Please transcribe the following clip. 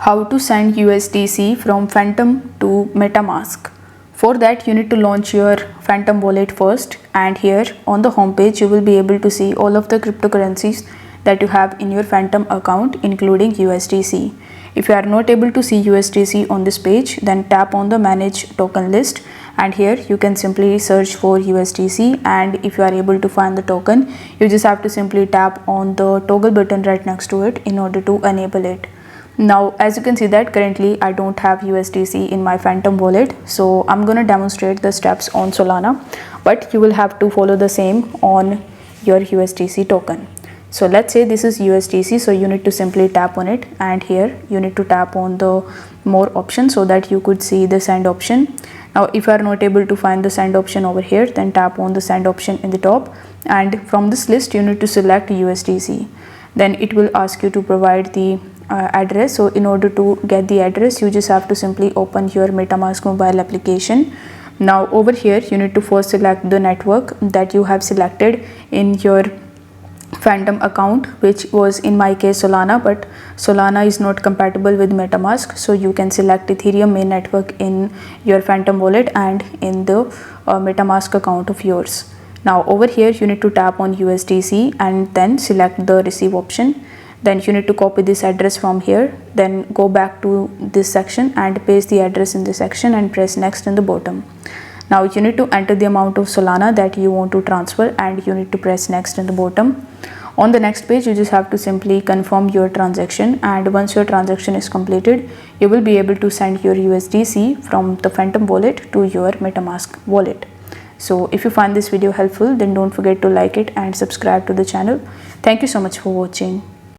How to send USDC from Phantom to MetaMask. For that, you need to launch your Phantom wallet first, and here on the home page you will be able to see all of the cryptocurrencies that you have in your Phantom account, including USDC. If you are not able to see USDC on this page, then tap on the manage token list, and here you can simply search for USDC, and if you are able to find the token, you just have to simply tap on the toggle button right next to it in order to enable it. Now, as you can see that currently I don't have USDC in my Phantom wallet, so I'm gonna demonstrate the steps on Solana, but you will have to follow the same on your USDC token. So let's say this is USDC, so you need to simply tap on it, and here you need to tap on the more option so that you could see the send option. Now if you are not able to find the send option over here, then tap on the send option in the top, and from this list you need to select USDC. Then it will ask you to provide the address. So in order to get the address, you just have to simply open your MetaMask mobile application. Now over here you need to first select the network that you have selected in your Phantom account, which was in my case Solana, but Solana is not compatible with MetaMask, so you can select Ethereum main network in your Phantom wallet and in the MetaMask account of yours. Now over here you need to tap on USDC and then select the receive option. Then you need to copy this address from here, then go back to this section and paste the address in this section and press next in the bottom. Now you need to enter the amount of Solana that you want to transfer, and you need to press next in the bottom. On the next page you just have to simply confirm your transaction, and once your transaction is completed, you will be able to send your USDC from the Phantom wallet to your MetaMask wallet. So if you find this video helpful, then don't forget to like it and subscribe to the channel. Thank you so much for watching.